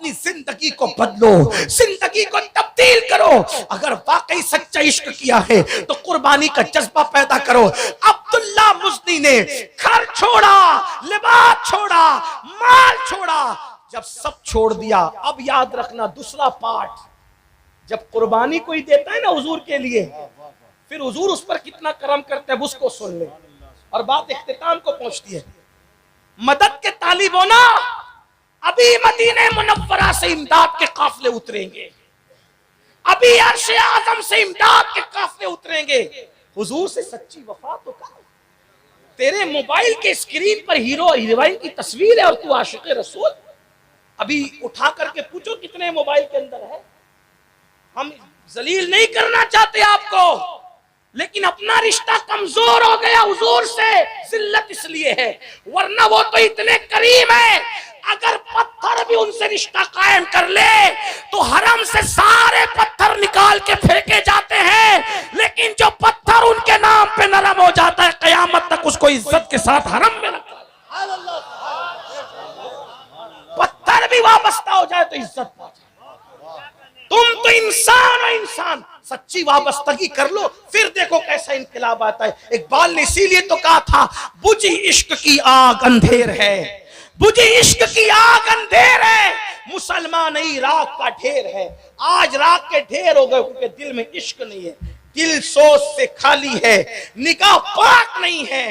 अपनी जिंदगी को बदलो, जिंदगी को तब्दील करो। अगर वाकई सच्चा इश्क किया है तो कुर्बानी का जज्बा पैदा करो। अब्दुल्ला मुज़नी ने घर छोड़ा, लिबास छोड़ा, माल छोड़ा, जब सब छोड़ दिया, अब याद रखना दूसरा पार्ट, जब कुर्बानी कोई देता है ना हुजूर के लिए, फिर हुजूर उस पर कितना करम करते हैं उसको सुन ले। और बात इख्तिताम को पहुंचती है। मदद के तालिब हो ना, अभी मदीने मुनव्वरा से इमदाद के काफिले उतरेंगे, अभी अर्श आज़म से इमदाद के काफिले उतरेंगे। हुजूर से सच्ची वफा तो कर। तेरे मोबाइल के स्क्रीन पर हीरो हीरोइन की तस्वीर है और तू आशिक़ रसूल। अभी उठा करके पूछो कितने मोबाइल के अंदर है। हम जलील नहीं करना चाहते आपको, लेकिन अपना रिश्ता कमजोर हो गया हुजूर से, जिल्लत इसलिए है, वरना वो तो इतने करीम है। अगर पत्थर भी उनसे रिश्ता कायम कर ले तो हरम से सारे पत्थर निकाल के फेंके जाते हैं, लेकिन जो पत्थर उनके नाम पे नरम हो जाता है कयामत तक उसको इज्जत के साथ हरम में रखा। पत्थर भी वाबस्ता हो जाए तो इज्जत पा जाए। तुम तो इंसान हो, इंसान सच्ची वाबस्तगी कर लो, फिर देखो कैसा इनकलाब आता है। इकबाल ने इसीलिए तो कहा था, बुझी इश्क की आग अंधेर है, बुझी इश्क की आग अंधेर है, मुसलमान नहीं राख का ढेर है। आज राख के ढेर हो गए क्योंकि दिल में इश्क नहीं है, दिल सोच से खाली है, निगाह पाक नहीं है।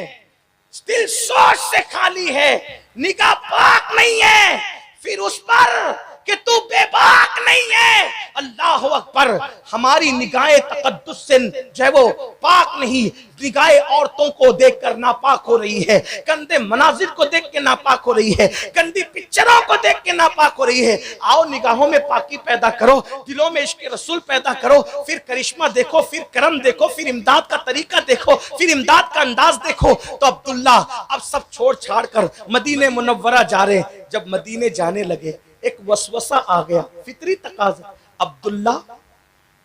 दिल सोच से खाली है, निगाह पाक नहीं है, फिर उस पर कि तू बेबाक नहीं है। अल्लाह अकबर। हमारी निगाहें तकद्दुस से जो है वो पाक नहीं, निगाहें औरतों को देखकर नापाक हो रही है, गंदे मनाजिर को देख के नापाक हो रही है, गंदी पिक्चरों को देख के नापाक हो रही है। आओ निगाहों में पाकी पैदा करो, दिलों में इश्क रसूल पैदा करो, फिर करिश्मा देखो, फिर करम देखो, फिर इमदाद का तरीका देखो, फिर इमदाद का अंदाज देखो। तो अब्दुल्ला अब सब छोड़ छाड़ कर मदीने मुनव्वरा जा रहे हैं। जब मदीने जाने लगे एक वसवसा आ गया, फितरी तकाज़ा, अब्दुल्ला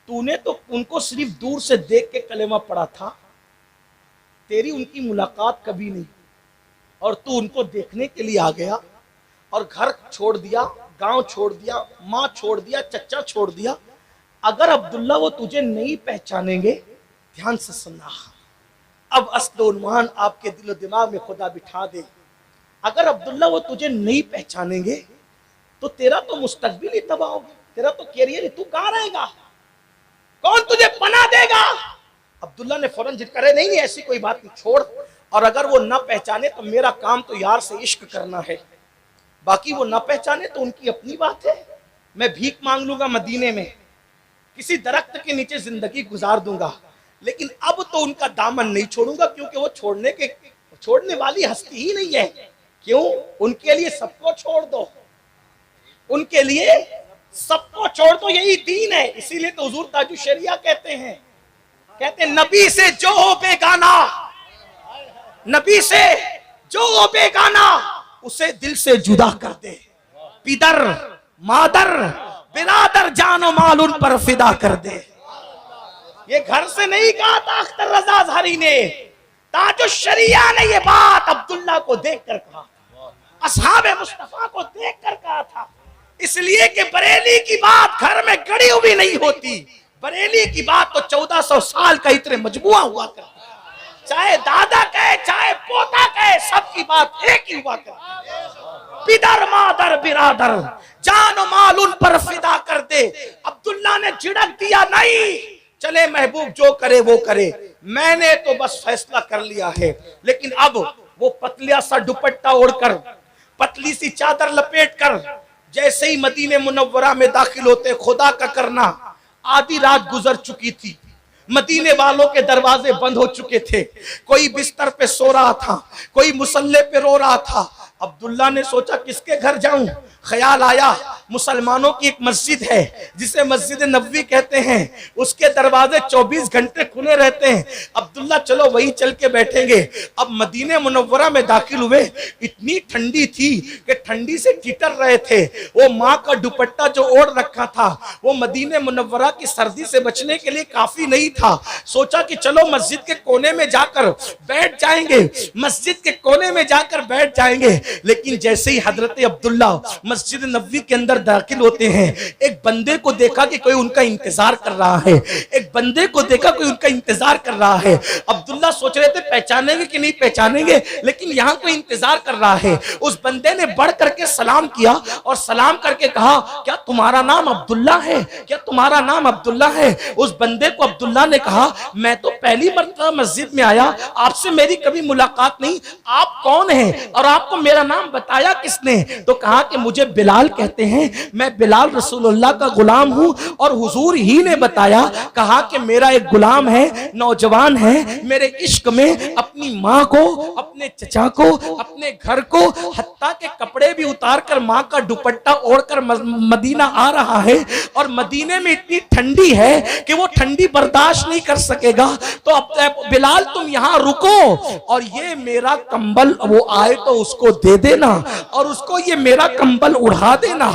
तूने तो उनको सिर्फ दूर से देख के कलेमा पढ़ा था, तेरी उनकी मुलाकात कभी नहीं, और तू उनको देखने के लिए आ गया और घर छोड़ दिया, गांव छोड़ दिया, माँ छोड़ दिया, चचा छोड़ दिया। अगर अब्दुल्ला वो तुझे नहीं पहचानेंगे, ध्यान से सुनना, अब अस्ल उन्वान आपके दिलो दिमाग में खुदा बिठा दे, अगर अब्दुल्ला वो तुझे नहीं पहचानेंगे तो तेरा तो मुस्तकबिल ही तबाह होगा, तेरा तो कैरियर ही, तू कहां रहेगा, कौन तुझे पनाह देगा। अब्दुल्ला ने फौरन जिक्र करे, नहीं ऐसी कोई बात नहीं, छोड़, और अगर वो ना पहचाने तो मेरा काम तो यार से इश्क करना है, बाकी वो ना पहचाने तो उनकी अपनी बात है। मैं भीख मांग लूंगा मदीने में, किसी दरख्त के नीचे जिंदगी गुजार दूंगा, लेकिन अब तो उनका दामन नहीं छोड़ूंगा, क्योंकि वो छोड़ने वाली हस्ती ही नहीं है। क्यों? उनके लिए सबको छोड़ दो, उनके लिए सबको छोड़ दो, यही दीन है। इसीलिए तो हुजूर ताजुश शरिया कहते हैं नबी से जो हो बेगाना, नबी से जो हो बेगाना उसे दिल से जुदा कर दे, पिदर मादर बिरादर जानो माल उन पर फिदा कर दे। ये घर से नहीं कहा था अख्तर रजा ज़हरी ने, ताजुश शरिया ने ये बात अब्दुल्ला को देखकर कहा, असहाबे मुस्तफा को देखकर कहा था। इसलिए कि बरेली की बात घर में गड़ी हुई नहीं होती, बरेली की बात तो 1400 साल का इतने मजमुआ हुआ करता, चाहे दादा कहे चाहे पोता कहे, सबकी बात एक ही हुआ करती, पिदर मादर बिरादर जान माल उन पर फिदा कर दे। अब्दुल्ला ने झिड़क दिया, नहीं चले महबूब जो करे वो करे, मैंने तो बस फैसला कर लिया है। लेकिन अब वो पतलिया सा दुपट्टा ओढ़कर, पतली सी चादर लपेट कर जैसे ही मदीने मुनव्वरा में दाखिल होते, खुदा का करना आधी रात गुजर चुकी थी, मदीने वालों के दरवाजे बंद हो चुके थे, कोई बिस्तर पे सो रहा था, कोई मुसल्ले पे रो रहा था। अब्दुल्ला ने सोचा किसके घर जाऊं, ख्याल आया मुसलमानों की एक मस्जिद है जिसे मस्जिद नबवी कहते हैं, उसके दरवाजे 24 घंटे खुले रहते हैं। अब्दुल्ला चलो वही चल के बैठेंगे। अब मदीने मुनव्वरा में दाखिल हुए, इतनी ठंडी थी कि ठंडी से ठिठर रहे थे। वो माँ का दुपट्टा जो ओढ़ रखा था वो मदीने मुनव्वरा की सर्दी से बचने के लिए काफी नहीं था। सोचा कि चलो मस्जिद के कोने में जाकर बैठ जाएंगे, मस्जिद के कोने में जाकर बैठ जाएंगे। लेकिन जैसे ही हजरत अब्दुल्ला मस्जिद नबवी के अंदर दाखिल होते हैं, एक बंदे को देखा कि कोई उनका इंतजार कर रहा है, एक बंदे को देखा कोई उनका इंतजार कर रहा है। अब्दुल्ला सोच रहे थे पहचानेंगे कि नहीं पहचानेंगे, लेकिन यहाँ कोई इंतजार कर रहा है। उस बंदे ने बढ़ करके सलाम किया और सलाम करके कहा, क्या तुम्हारा नाम अब्दुल्ला है? क्या तुम्हारा नाम अब्दुल्ला है? उस बंदे को अब्दुल्ला ने कहा, मैं तो पहली मर्तबा मस्जिद में आया, आपसे मेरी कभी मुलाकात नहीं, आप कौन हैं और आपको मेरा नाम बताया किसने? तो कहा कि मुझे बिलाल कहते हैं, मैं बिलाल रसूलुल्लाह का गुलाम हूं और हुजूर ही ने बताया। कहा कि मेरा एक गुलाम है, नौजवान है, मेरे इश्क में अपनी माँ को, अपने चचा को, अपने घर को, हत्ता के कपड़े भी उतार कर माँ का दुपट्टा ओढ़कर मदीना आ रहा है और मदीने में इतनी ठंडी है कि वो ठंडी बर्दाश्त नहीं कर सकेगा। तो अब बिलाल तुम यहाँ रुको और ये मेरा कंबल वो आए तो उसको दे देना और उसको ये मेरा कंबल उड़ा देना।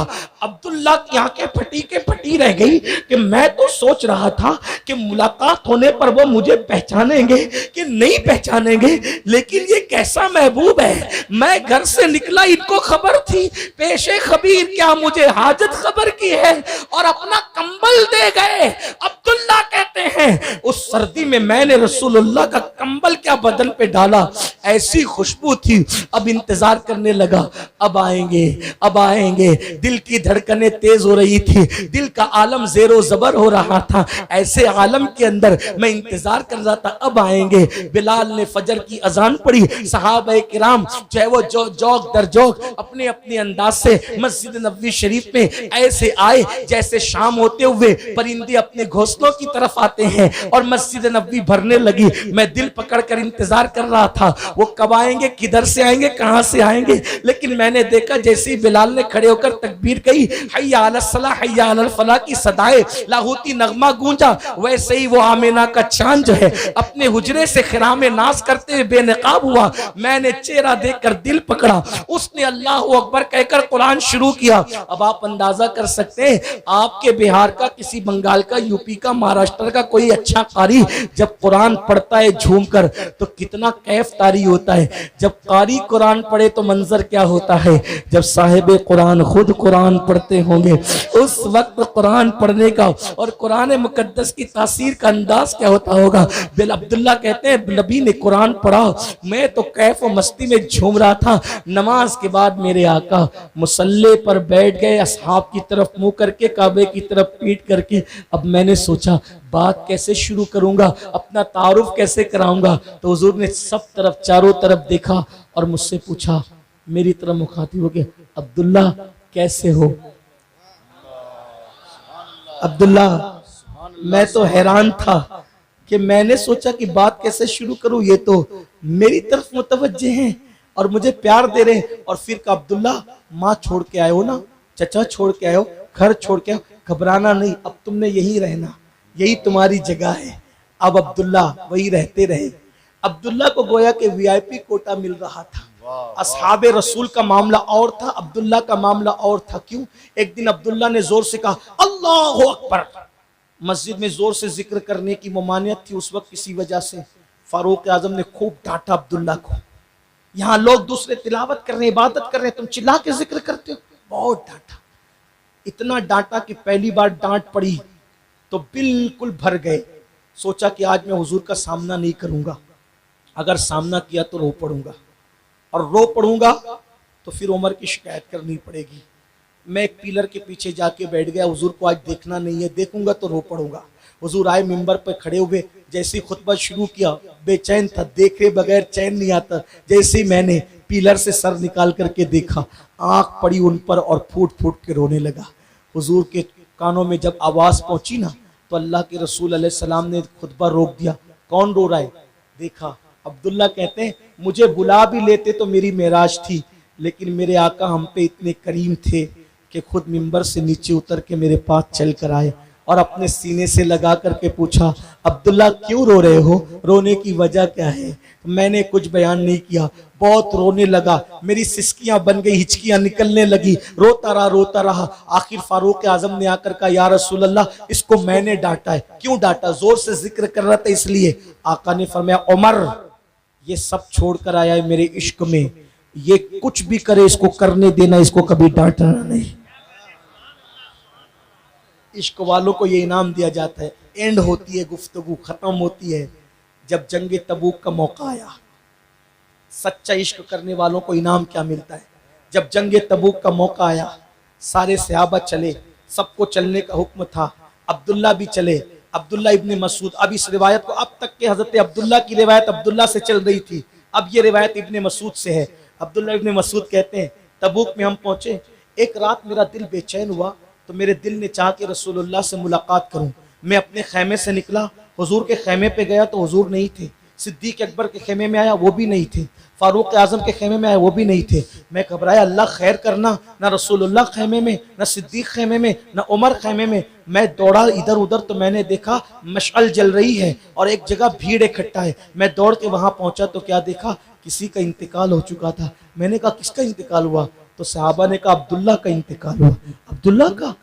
अब्दुल्ला की आंखें फटी के फटी रह गई कि मैं तो सोच रहा था कि मुलाकात होने पर वो मुझे पहचानेंगे कि नहीं पहचानेंगे, लेकिन ये कैसा महबूब है। मैं घर से निकला, इनको खबर थी, पेशे खबीर क्या मुझे हाजत खबर की है, और अपना कंबल दे गए। अब्दुल्ला कहते हैं उस सर्दी में मैंने रसूलुल्लाह का कंबल क्या बदन पे डाला, ऐसी खुशबू थी। अब इंतजार करने लगा, अब आएंगे, अब आएंगे। दिल की धड़कनें तेज हो रही थी, दिल का आलम जेरो जबर हो रहा था। ऐसे आलम के अंदर मैं इंतजार कर रहा था, अब आएंगे। बिलाल ने फजर की अजान पढ़ी, सहाबा किराम चाहे वो जौक दर जौक अपने अपने अंदाज से मस्जिद नबवी शरीफ में ऐसे आए जैसे शाम होते हुए परिंदे अपने घोंसलों की तरफ आते हैं, और मस्जिद नबवी भरने लगी। मैं दिल पकड़ कर इंतजार कर रहा था, वो कब आएंगे, किधर से आएंगे, कहां से आएंगे। लेकिन मैंने देखा जैसे ही बिलाल ने खड़े होकर तकबीर कही, हय्या अलस सलाह हय्या अलल फलाह की सदाए लाहौती नगमा गूंजा, वैसे ही वो आमिना का चांद जो है अपने हुजरे से खिरामे नाज करते हुए बेनकाब हुआ। मैंने चेहरा देखकर दिल पकड़ा, उसने अल्लाह अकबर कहकर कुरान शुरू किया। अब आप अंदाजा कर सकते हैं, आपके बिहार का, किसी बंगाल का, यूपी का, महाराष्ट्र का कोई अच्छा कारी जब कुरान पढ़ता है झूमकर तो कितना कैफ तारी होता है। जब कारी कुरान पढ़े तो मंजर क्या होता है, जब साहिब कुरान खुद कुरान पढ़ते होंगे उस वक्त कुरान पढ़ने का और कुरान मुकद्दस की तासीर का अंदाज क्या होता होगा। बिल अब्दुल्ला कहते हैं नबी ने कुरान पढ़ा, मैं तो कैफ और मस्ती में झूम रहा था। नमाज के बाद मेरे आका मुसल्ले पर बैठ गए, असहाब की तरफ मुंह करके, काबे की तरफ पीठ करके। अब मैंने सोचा बात कैसे शुरू करूंगा, अपना तारुफ कैसे कराऊंगा। तो हुजूर ने सब तरफ, चारों तरफ देखा और मुझसे पूछा, मेरी तरफ मुखातिब हो के, अब्दुल्ला कैसे हो? अब्दुल्ला, मैं तो हैरान था कि मैंने सोचा कि बात कैसे शुरू करूं, ये तो मेरी तरफ मुतवज्जे हैं और मुझे प्यार दे रहे हैं। और फिर का अब्दुल्ला, माँ छोड़ के आए हो ना, चचा छोड़ के आए हो, घर छोड़ के आए हो, घबराना नहीं, अब तुमने यही रहना, यही तुम्हारी जगह है। अब अब्दुल्ला वही रहते रहे। अब्दुल्ला को गोया के वीआईपी कोटा मिल रहा था। असहाबे रसूल का मामला और था, अब्दुल्ला का मामला और था। क्यों? एक दिन अब्दुल्ला ने जोर से कहा अल्लाहु अकबर। मस्जिद में जोर से जिक्र करने की ममानियत थी उस वक्त, किसी वजह से फारूक आजम ने खूब डांटा अब्दुल्ला को। यहाँ लोग दूसरे तिलावत कर रहे हैं, इबादत कर रहे हैं, तुम चिल्ला के जिक्र करते हो। बहुत डांटा, इतना डांटा कि पहली बार डांट पड़ी तो बिल्कुल भर गए। सोचा कि आज मैं हुजूर का सामना नहीं करूंगा, अगर सामना किया तो रो पड़ूंगा, और रो पड़ूंगा तो फिर उमर की शिकायत करनी पड़ेगी। मैं एक पिलर के पीछे जाके बैठ गया, हुजूर को आज देखना नहीं है, देखूंगा तो रो पड़ूंगा। हुजूर आए, मिंबर पर खड़े हुए, जैसे ही खुतबा शुरू किया, बेचैन था, देखे बगैर चैन नहीं आता। जैसे ही मैंने पिलर से सर निकाल करके देखा, आंख पड़ी उन पर और फूट फूट के रोने लगा। हुजूर के कानों में जब आवाज पहुंची ना, तो अल्लाह के रसूल अलैहि सलाम ने खुतबा रोक दिया। कौन रो रहा है? देखा। अब्दुल्ला कहते हैं मुझे बुला भी लेते तो मेरी मेराज थी, लेकिन मेरे आका हम पे इतने करीम थे कि खुद मिंबर से नीचे उतर के मेरे पास चल कर आए और अपने सीने से लगा करके पूछा, अब्दुल्ला क्यों रो रहे हो, रोने की वजह क्या है? मैंने कुछ बयान नहीं किया, बहुत रोने लगा, मेरी सिसकियां बन गई, हिचकियां निकलने लगी, रोता रहा। आखिर फारूक आजम ने आकर कहा, या रसूल अल्लाह, इसको मैंने डांटा है। क्यों डांटा? जोर से जिक्र कर रहा था इसलिए। आका ने फरमाया, उमर ये सब छोड़कर आया है मेरे इश्क में, ये कुछ भी करे इसको करने देना, इसको कभी डांटना नहीं। इश्क वालों को ये इनाम दिया जाता है। एंड होती है गुफ्तगू, खत्म होती है जब जंग तबूक का मौका आया। सच्चा इश्क करने वालों को इनाम क्या मिलता है? जब जंग तबूक का मौका आया, सारे सहाबा चले, सबको चलने का हुक्म था, अब्दुल्ला भी चले, अब्दुल्ला इब्ने मसूद। अब इस रिवायत को, अब तक के हजरत अब्दुल्ला की रिवायत अब्दुल्ला से चल रही थी, अब ये रिवायत इब्ने मसूद से है। अब्दुल्ला इब्ने मसूद कहते हैं, तबूक में हम पहुंचे, एक रात मेरा दिल बेचैन हुआ तो मेरे दिल ने चाहा कि रसूलुल्लाह से मुलाकात करूं। मैं अपने खैमे से निकला, हुजूर के खैमे पे गया तो हुजूर नहीं थे। सिद्दीक अकबर के खेमे में आया, वो भी नहीं थे। फारूक आजम के खेमे में आया, वो भी नहीं थे। मैं घबराया, अल्लाह खैर करना, ना रसूलुल्लाह खेमे में, ना सिद्दीक खेमे में, ना उमर खेमे में। मैं दौड़ा इधर उधर तो मैंने देखा मशअल जल रही है और एक जगह भीड़ इकट्ठा है। मैं दौड़ के वहां पहुंचा तो क्या देखा, किसी का इंतकाल हो चुका था। मैंने कहा किसका इंतकाल हुआ? तो सहाबा ने कहा अब्दुल्ला का इंतकाल हुआ। अब्दुल्ला का?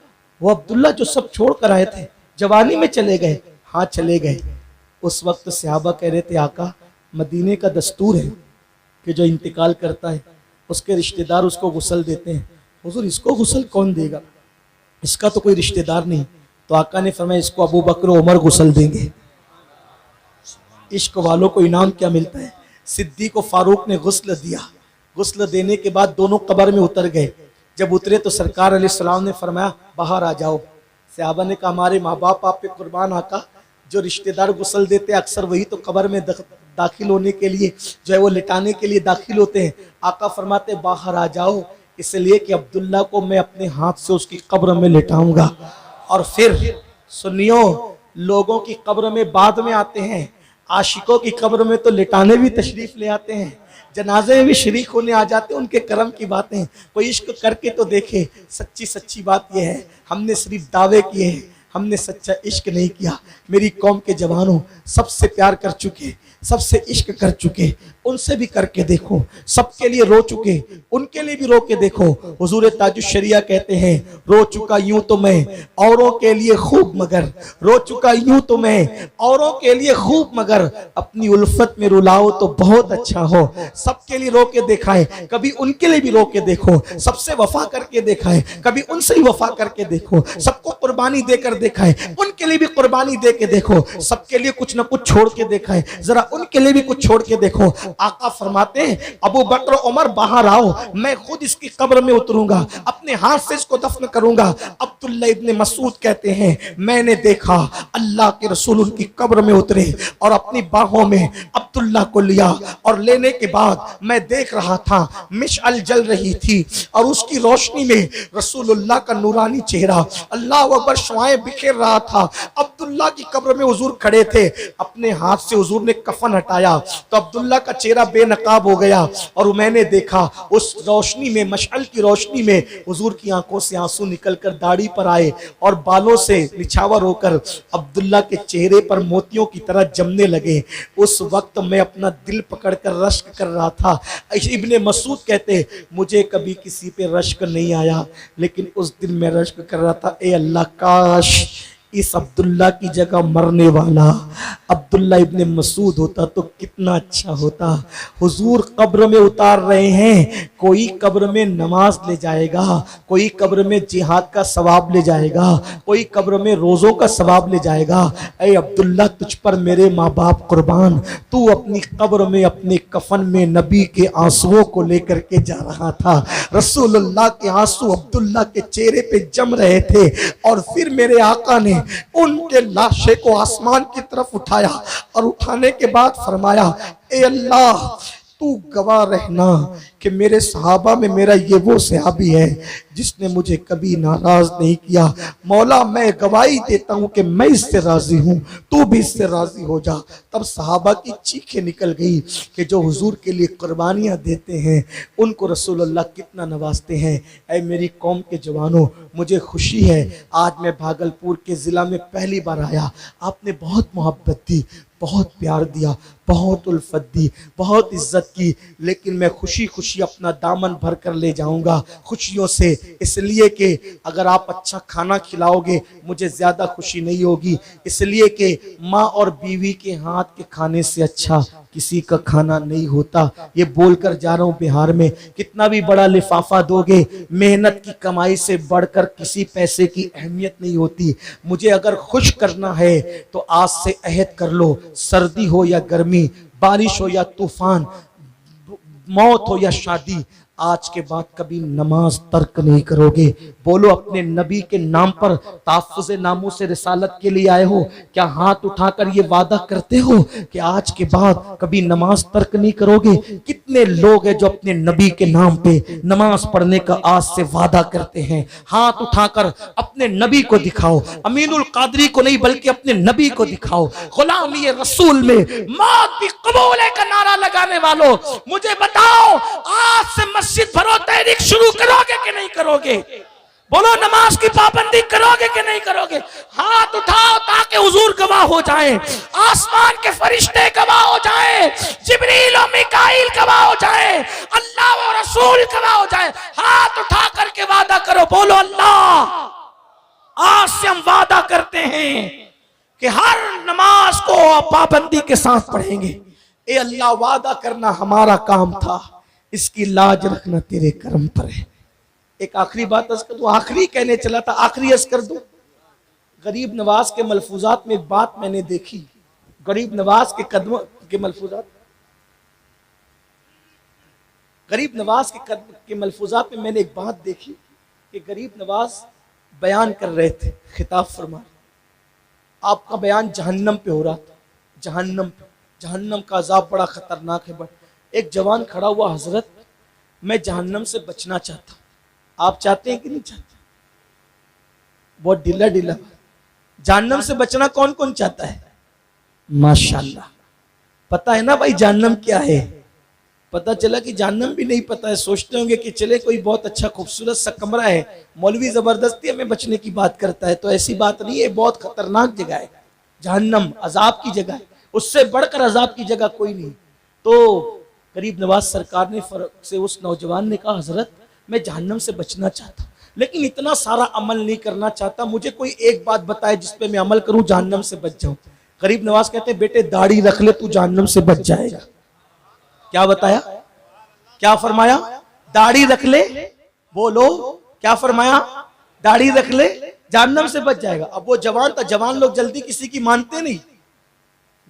वो अब्दुल्ला जो सब छोड़ कर आए थे, जवानी में चले गए? हाँ चले गए। उस वक्त सहाबा कह रहे थे, आका मदीने का दस्तूर है कि जो इंतकाल करता है उसके रिश्तेदार उसको गुस्ल देते हैं। हुजूर इसको गुस्ल कौन देगा, इसका तो कोई रिश्तेदार नहीं। तो आका ने फरमाया इसको अबू बकर उमर गुस्ल देंगे। इश्क वालों को इनाम क्या मिलता है? सिद्दीक को फारूक ने गुस्ल दिया। गुस्ल देने के बाद दोनों कब्र में उतर गए। जब उतरे तो सरकार अलैहिस्सलाम ने फरमाया बाहर आ जाओ। सहाबा ने कहा हमारे माँ बाप आप पे कुर्बान आका, जो रिश्तेदार गुस्ल देते अक्सर वही तो कब्र में दाखिल होने के लिए जो है वो लिटाने के लिए दाखिल होते हैं। आका फरमाते बाहर आ जाओ, इसलिए कि अब्दुल्ला को मैं अपने हाथ से उसकी कब्र में लिटाऊंगा। और फिर सुनियो, लोगों की कब्र में बाद में आते हैं, आशिकों की कब्र में तो लिटाने भी तशरीफ ले आते हैं, जनाजे में भी शरीक होने आ जाते हैं। उनके करम की बातें कोई इश्क करके तो देखे। सच्ची सच्ची बात यह है, हमने सिर्फ दावे किए हैं, हमने सच्चा इश्क नहीं किया। मेरी कौम के जवानों, सबसे प्यार कर चुके, सबसे इश्क कर चुके, उनसे भी करके देखो। सबके लिए रो चुके, उनके लिए भी रो के देखो। हुजूर ताजुश्शरिया कहते हैं, रो चुका यूं तो मैं औरों के लिए खूब मगर, रो चुका यूं तो मैं औरों के लिए खूब मगर, अपनी उल्फत में रुलाओ तो बहुत अच्छा हो। सबके लिए रो के देखा है, कभी उनके लिए भी रो के देखो। सबसे वफा करके देखा है, कभी उनसे ही वफा करके देखो। सबको कुर्बानी देकर देखा है, उनके लिए भी कुर्बानी दे के देखो। सबके लिए कुछ ना कुछ छोड़ के देखा है, जरा उनके लिए भी कुछ छोड़ के देखो। आका फरमाते हैं अबू बकर उमर बाहर आओ, मैं खुद इसकी कब्र में उतरूंगा, अपने हाथ से इसको दफन करूंगा। अब्दुल्ला इब्ने मसूद कहते हैं मैंने देखा अल्लाह के रसूल उनकी कब्र में उतरे और अपनी बाहों में अब्दुल्ला को लिया, और लेने के बाद मैं देख रहा था मिशअल जल रही थी और उसकी रोशनी में रसूलुल्लाह का नूरानी चेहरा अल्लाह अकबर शुआएं बिखेर रहा था। अब्दुल्ला की कब्र में हुजूर खड़े थे, अपने हाथ से हुजूर ने कफन हटाया तो अब्दुल्ला का चेहरा बेनकाब हो गया और मैंने देखा उस रोशनी में, मशअल की रोशनी में हुजूर की आंखों से आंसू निकलकर दाढ़ी पर आए और बालों से निछावर होकर अब्दुल्ला के चेहरे पर मोतियों की तरह जमने लगे। उस वक्त मैं अपना दिल पकड़कर रश्क कर रहा था। इब्ने मसूद कहते मुझे कभी किसी पे रश्क नहीं आया, लेकिन उस दिन मैं रश्क कर रहा था, ए अल्लाह काश इस अब्दुल्ला की जगह मरने वाला अब्दुल्ला इब्ने मसूद होता तो कितना अच्छा होता। हुजूर कब्र में उतार रहे हैं, कोई कब्र में नमाज ले जाएगा, कोई कब्र में जिहाद का सवाब ले जाएगा, कोई कब्र में रोज़ों का सवाब ले जाएगा। ऐ अब्दुल्ला तुझ पर मेरे माँ बाप कुर्बान, तू अपनी कब्र में अपने कफन में नबी के आंसुओं को लेकर के जा रहा था। रसूलुल्लाह के आंसू अब्दुल्ला के चेहरे पे जम रहे थे और फिर मेरे आका ने उनके लाशे को आसमान की तरफ उठाया और उठाने के बाद फरमाया ए अल्लाह तू गवाह रहना कि मेरे सहाबा में मेरा ये वो सहाबी है जिसने मुझे कभी नाराज नहीं किया। मौला मैं गवाही देता हूँ कि मैं इससे राजी हूँ, तू भी इससे राजी हो जा। तब सहाबा की चीखें निकल गई कि जो हुजूर के लिए कुर्बानियाँ देते हैं उनको रसूलुल्लाह कितना नवाजते हैं। ऐ मेरी कौम के जवानों, मुझे खुशी है आज मैं भागलपुर के ज़िला में पहली बार आया। आपने बहुत मोहब्बत दी, बहुत प्यार दिया, बहुत उल्फत दी, बहुत इज्जत की, लेकिन मैं खुशी खुशी खुशी अपना दामन भर कर ले जाऊंगा खुशियों से, इसलिए कि अगर आप अच्छा खाना खिलाओगे मुझे ज्यादा खुशी नहीं होगी, इसलिए कि माँ और बीवी के हाथ के खाने से अच्छा किसी का खाना नहीं होता। ये बोलकर जा रहा हूं बिहार में कितना भी बड़ा लिफाफा दोगे, मेहनत की कमाई से बढ़कर किसी पैसे की अहमियत नहीं होती। मुझे अगर खुश करना है तो आज से अहद कर लो, सर्दी हो या गर्मी, बारिश हो या तूफान, मौत हो या शादी, आज के बाद कभी नमाज तर्क नहीं करोगे। बोलो अपने नबी के नाम पर ताफ़ुज़ नामों से रिसालत के लिए आए हो, क्या हाथ उठाकर ये वादा करते हो कि आज के बाद कभी नमाज तर्क नहीं करोगे? कितने लोग हैं जो अपने नबी के नाम पे नमाज पढ़ने का आज से वादा करते हैं? हाथ उठाकर अपने नबी को दिखाओ, अमीनुल कादरी को नहीं बल्कि अपने नबी को दिखाओ। गुलामी रसूल में मौत भी कबूल है का नारा लगाने वालों, मुझे बताओ आज से मस्जिद भरो तहरीक शुरू करोगे कि नहीं करोगे? बोलो नमाज की पाबंदी करोगे कि नहीं करोगे? हाथ उठाओ ताकि हुजूर गवाह हो जाए, आसमान के फरिश्ते गवाह हो जाए, जिब्रील और मिकाईल गवाह हो जाए, अल्लाह और रसूल गवाह हो जाए। हाथ उठा करके वादा करो, बोलो अल्लाह आज से हम वादा करते हैं कि हर नमाज को पाबंदी के साथ पढ़ेंगे। ए अल्लाह, वादा करना हमारा काम था, इसकी लाज रखना तेरे कर्म पर है। एक आखिरी बात अर्ज कर दूं, आखिरी कहने चला था, आखिरी अर्ज कर दूं। गरीब नवाज के मलफूजात में एक बात मैंने देखी, गरीब नवाज के कदमों के मलफूजात, गरीब नवाज के मलफूजात में मैंने एक बात देखी कि गरीब नवाज बयान कर रहे थे, खिताब फरमा, आपका बयान जहन्नम पे हो रहा था, जहन्नम पे, जहन्नम का अजाब बड़ा खतरनाक है। एक जवान खड़ा हुआ, हजरत मैं जहन्नम से बचना चाहता हूं, आप चाहते हैं कि नहीं चाहते? बहुत ढीला ढीला, जहन्नम से बचना कौन कौन चाहता है? माशाल्लाह, पता है ना भाई जहन्नम क्या है? पता चला कि जहन्नम भी नहीं पता है। सोचते होंगे कि चले कोई बहुत अच्छा खूबसूरत सा कमरा है, मौलवी जबरदस्ती हमें बचने की बात करता है, तो ऐसी बात नहीं है, बहुत खतरनाक जगह है जहन्नम, अजाब की जगह है, उससे बढ़कर अजाब की जगह कोई नहीं। तो गरीब नवाज सरकार ने फर्क से उस नौजवान ने कहा, हजरत मैं जहन्नम से बचना चाहता हूँ, लेकिन इतना सारा अमल नहीं करना चाहता, मुझे कोई एक बात बताए जिसपे मैं अमल करूं, जहन्नम से बच जाऊं। गरीब नवाज कहते हैं, बेटे दाढ़ी रख ले, तू जहन्नम से बच जाएगा। क्या बताया, क्या फरमाया? दाढ़ी रख ले, बोलो क्या फरमाया? दाढ़ी रख ले, जहन्नम से बच जाएगा। अब वो जवान था, जवान लोग जल्दी किसी की मानते नहीं,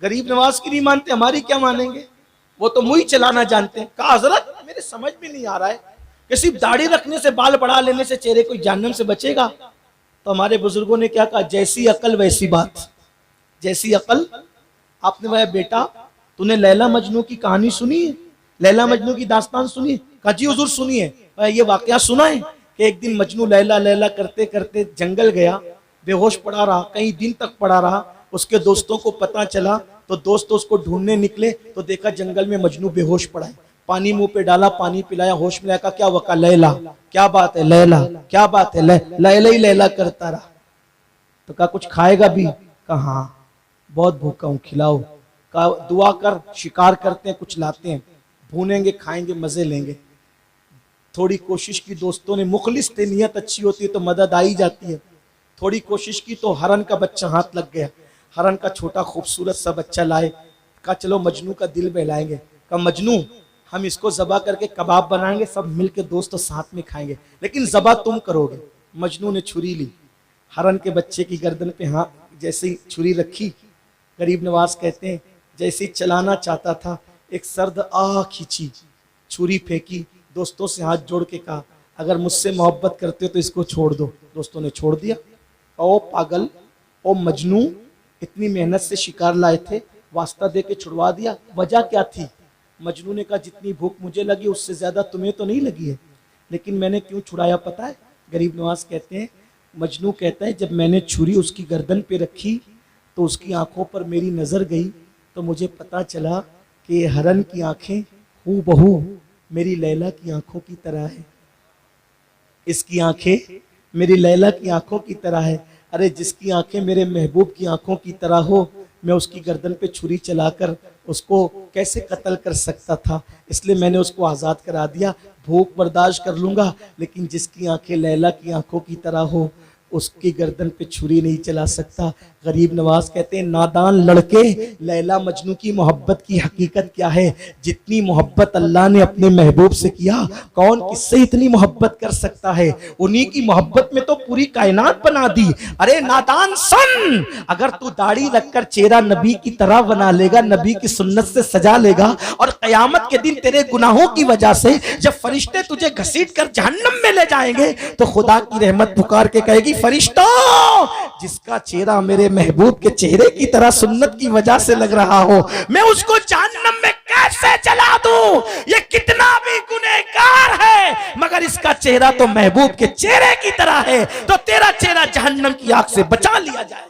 गरीब नवाज की नहीं मानते, हमारी क्या मानेंगे? वो तो मुंह ही चलाना जानते हैं। कहा हजरत मेरे समझ में नहीं आ रहा है कि सिर्फ दाढ़ी रखने से, बाल बढ़ा लेने से चेहरे कोई जहन्नम से बचेगा? तो हमारे बुजुर्गों ने क्या कहा, जैसी अकल वैसी बात, जैसी अकल। आपने कहा बेटा तूने लैला मजनू की कहानी सुनी है, लैला मजनू की दास्तान सुनी है? कहा जी हुजूर सुनी है। ये वाकया सुना है कि एक दिन मजनू लैला लैला करते करते जंगल गया, बेहोश पड़ा रहा, कई दिन तक पड़ा रहा। उसके दोस्तों को पता चला तो दोस्त उसको ढूंढने निकले तो देखा जंगल में मजनू बेहोश पड़ा है। पानी मुंह पे डाला, पानी पिलाया, होश में आया, क्या वका लैला, क्या बात है लैला, क्या बात है, लैला ही लैला करता रहा। तो कहा कुछ खाएगा भी? कहा हाँ बहुत भूखा हूँ, खिलाओ। कहा दुआ कर, शिकार करते हैं, कुछ लाते हैं, भूनेंगे, खाएंगे, मजे लेंगे। थोड़ी कोशिश की दोस्तों ने, मुखलिस थे, नियत अच्छी होती है तो मदद आ ही जाती है। थोड़ी कोशिश की तो हरन का बच्चा हाथ लग गया, हरन का छोटा खूबसूरत सा बच्चा लाए। कहा चलो मजनू का दिल बहलाएंगे। कहा मजनू हम इसको ज़बा करके कबाब बनाएंगे, सब मिलके दोस्तों साथ में खाएंगे, लेकिन ज़बा तुम करोगे। मजनू ने छुरी ली, हरन के बच्चे की गर्दन पे हाँ जैसे ही छुरी रखी, गरीब नवाज कहते हैं जैसे ही चलाना चाहता था, एक सर्द आह खींची, छुरी फेंकी, दोस्तों से हाथ जोड़ के कहा अगर मुझसे मोहब्बत करते हो तो इसको छोड़ दो। दोस्तों ने छोड़ दिया। ओ पागल, ओ मजनू, इतनी मेहनत से शिकार लाए थे, वास्ता दे के छुड़वा दिया, वजह क्या थी? मजनू ने कहा जितनी भूख मुझे लगी उससे ज्यादा तुम्हें तो नहीं लगी है, लेकिन मैंने क्यों छुड़ाया पता है? गरीब नवाज कहते हैं, मजनू कहता है जब मैंने छुरी उसकी गर्दन पे रखी तो उसकी आंखों पर मेरी नजर गई तो मुझे पता चला कि हरन की आंखें हूबहू मेरी लैला की आंखों की तरह है, इसकी आंखें मेरी लैला की आंखों की तरह है। अरे जिसकी आंखें मेरे महबूब की आंखों की तरह हो, मैं उसकी गर्दन पे छुरी चलाकर उसको कैसे कत्ल कर सकता था, इसलिए मैंने उसको आज़ाद करा दिया। भूख बर्दाश्त कर लूँगा, लेकिन जिसकी आंखें लैला की आंखों की तरह हो उसकी गर्दन पे छुरी नहीं चला सकता। गरीब नवाज कहते हैं नादान लड़के, लैला मजनू की मोहब्बत की हकीकत क्या है? जितनी मोहब्बत अल्लाह ने अपने महबूब से किया, कौन किससे इतनी मोहब्बत कर सकता है? उन्हीं की मोहब्बत में तो पूरी कायनात बना दी। अरे नादान सुन, अगर तू दाढ़ी रखकर चेहरा नबी की तरह बना लेगा, नबी की सुन्नत से सजा लेगा, और कयामत के दिन तेरे गुनाहों की वजह से जब फरिश्ते तुझे घसीट कर जहन्नम में ले जाएंगे, तो खुदा की रहमत पुकार के कहेगी फरिश्तों, जिसका चेहरा मेरे महबूब के चेहरे की तरह सुन्नत की वजह से लग रहा हो, मैं उसको जहन्नम में कैसे जला दूं? ये कितना भी गुनहगार है, मगर इसका चेहरा तो महबूब के चेहरे की तरह है, तो तेरा चेहरा जहन्नम की आग से बचा लिया जाएगा।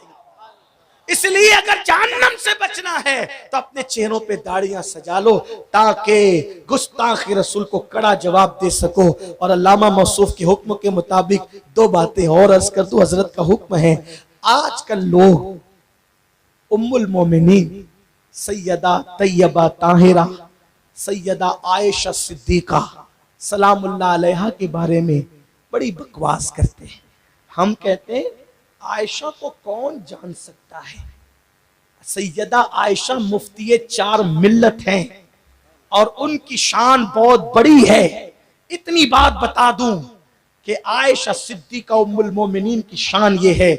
इसलिए अगर जहन्नम से बचना है तो अपने चेहरों पे दाढ़ियां सजा लो, ताकि गुस्ताखी रसूल को कड़ा जवाब दे सको। और अल्लामा मौसूफ के हुक्म के मुताबिक दो बातें और अर्ज कर दूं। हजरत का हुक्म है, आजकल लोग उम्मुल मोमिनीन सैयदा तैयबा ताहिरा सैयदा आयशा सिद्दीका सलामुल्लाह अलैहा के बारे में बड़ी बकवास करते हैं। हम कहते हैं आयशा को कौन जान सकता है? सैयदा आयशा मुफ्ती 4 मिल्लत हैं और उनकी शान बहुत बड़ी है। इतनी बात बता दूं कि आयशा सिद्दीका उम्मुल मोमिनीन की शान ये है,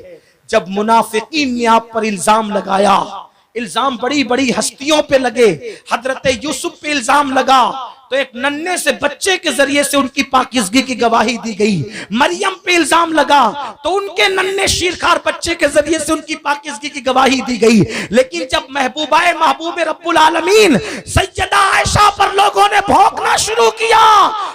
जब मुनाफिकीन ने आप पर इल्जाम लगाया, इल्जाम बड़ी बड़ी हस्तियों पे लगे, हजरत यूसुफ पे इल्जाम लगा तो एक नन्हे से बच्चे के जरिए से उनकी पाकिज़गी की गवाही दी गई। मरियम पे इल्जाम लगा तो उनके नन्हे शीरखार बच्चे के जरिए से उनकी पाकिज़गी की गवाही दी गई। लेकिन जब महबूबाए महबूब रब्बुल आलमीन सैयदा आयशा पर लोगों ने भौंकना शुरू किया,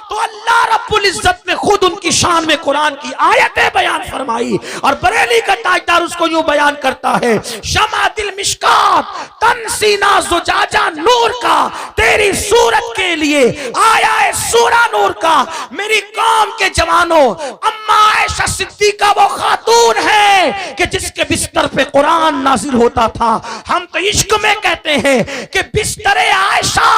तो अल्लाह रब्बुल इज्जत ने खुद उनकी शान में कुरान की आयतें बयान फरमाई। और बरेली का ताजदार उसको यूं बयान करता है, शमा दिल मिशकात तन सीना जुजाजा नूर का, तेरी सूरत के लिए आया है सूरा नूर का। मेरी कौम के जवानों, अम्मा आयशा सिद्दीका वो खातून है कि जिसके बिस्तर पे कुरान नाजिल होता था। हम तो इश्क में कहते हैं कि बिस्तरे आयशा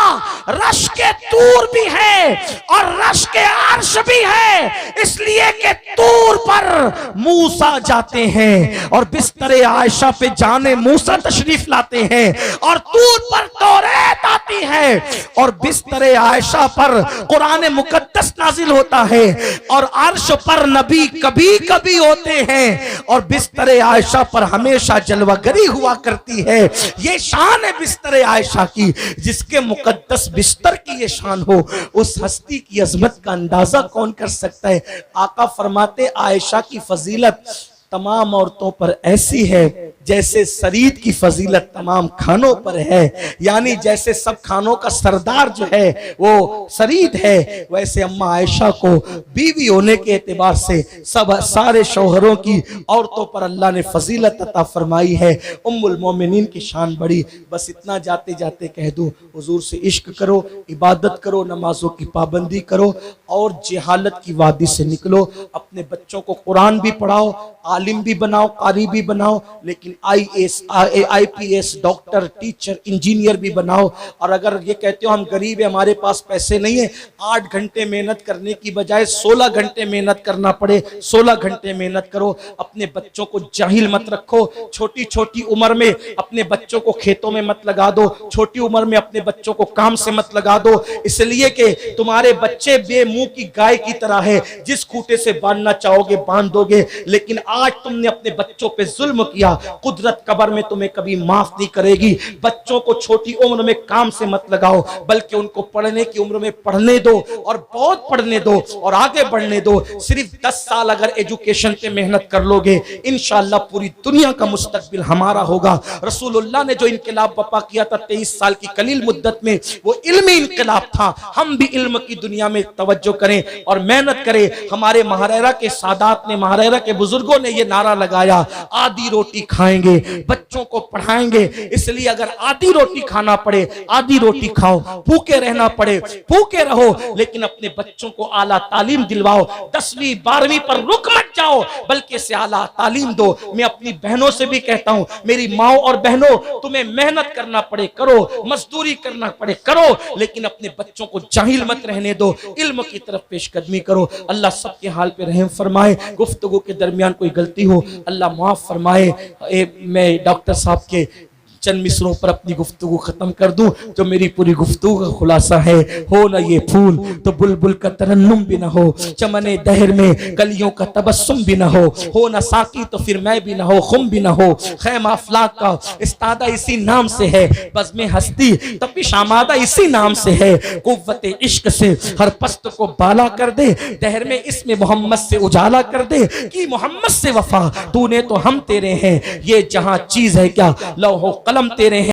रश के तूर भी है और रश के अर्श भी है, इसलिए कि तूर पर मूसा जाते हैं और बिस्तरे आयशा पे जाने मूसा तशरीफ लाते हैं, और तूर पर तौरात आती है और बिस्तरे आयशा पर कुरान मुकद्दस नाजिल होता है, और अर्श पर नबी कभी कभी होते हैं और बिस्तरे आयशा पर हमेशा जलवागरी हुआ करती है। ये शान है बिस्तरे आयशा की। जिसके मुकद्दस बिस्तर की ये शान हो, उस हस्ती की अजमत का अंदाजा कौन कर सकता है? आका फरमाते आयशा की फजीलत तमाम औरतों पर ऐसी है जैसे सरीद की फजीलत तमाम खानों पर है। यानी जैसे सब खानों का सरदार जो है वो सरीद है, वैसे अम्मा आयशा को बीवी होने के एतबार से सब सारे शौहरों की औरतों पर अल्लाह ने फजीलत अता फरमाई है। उम्मुल मोमिनीन की शान बड़ी। बस इतना जाते जाते कह दूं, हुजूर से इश्क करो, इबादत करो, नमाजों की पाबंदी करो और जहालत की वादी से निकलो। अपने बच्चों को कुरान भी पढ़ाओ, आलिम भी बनाओ, कारी भी बनाओ, लेकिन IAS, IPS, doctor, teacher, engineer भी बनाओ। और अगर ये कहते हो हम गरीब है, हमारे पास पैसे नहीं है, 8 घंटे मेहनत करने की बजाय 16 घंटे मेहनत करना पड़े, 16 घंटे मेहनत करो। अपने बच्चों को जाहिल मत रखो। छोटी छोटी उम्र में अपने बच्चों को खेतों में मत लगा दो, छोटी उम्र में अपने बच्चों को काम से मत लगा दो, इसलिए कि तुम्हारे बच्चे बेमुंह की गाय की तरह है, जिस खूंटे से बांधना चाहोगे बांध दोगे। लेकिन आज तुमने अपने बच्चों पे जुल्म किया, कुदरत कब्र में तुम्हें कभी माफ नहीं करेगी। बच्चों को छोटी उम्र में काम से मत लगाओ, बल्कि उनको पढ़ने की उम्र में पढ़ने दो, और बहुत पढ़ने दो और आगे बढ़ने दो। सिर्फ 10 साल अगर एजुकेशन पे मेहनत कर लोगे, इंशाअल्लाह पूरी दुनिया का मुस्तकबिल हमारा होगा। रसूलुल्लाह ने जो इनकलाब बपा किया था 23 साल की कलील मुद्दत में, वो इल्मी इनकलाब था। हम भी इल्म की दुनिया में तवज्जो करें और मेहनत करें। हमारे महारेरा के सादात ने, महारेरा के बुजुर्गों ने ये नारा लगाया, आधी रोटी खाएंगे, बच्चों बच्चों को पढ़ाएंगे। इसलिए अगर आधी रोटी खाना पड़े आधी रोटी खाओ, भूखे रहना पड़े भूखे रहो, लेकिन अपने बच्चों को आला तालीम दिलवाओ। 10वीं 12वीं पर रुक मत जाओ, बल्कि से आला तालीम दो। मैं अपनी बहनों से भी कहता हूं, मेरी माओ और बहनों, तुम्हें मेहनत करना पड़े करो, मजदूरी करना पड़े करो, लेकिन अपने बच्चों को जाहिल मत रहने दो, इल्म की तरफ पेशकदमी करो। अल्लाह सबके हाल पे रहम फरमाए। गुफ्तगू के दरमियान कोई गलती हो अल्लाह माफ फरमाए। मैं डॉक्टर साहब के चंद मिसरों पर अपनी गुफ्तगू खत्म कर दूं, जो मेरी पूरी गुफ्तगू का खुलासा है। हो ना ये फूल तो बुलबुल का तरन्नुम भी ना हो, चमने दहर में कलियों का तबस्सुम भी ना हो ना साकी तो फिर मैं भी ना हो, खुम भी ना हो। खैमा अफलाक का इस्तादा इसी नाम से है, बज़्मे हस्ती तपिश आमादा इसी नाम से है। कुव्वत इश्क से हर पस्त को बाला कर दे, दहर में इसमें मोहम्मद से उजाला कर दे कि मोहम्मद से वफा तूने तो हम तेरे हैं। ये जहां चीज है क्या लौहो कलम तेरे हैं।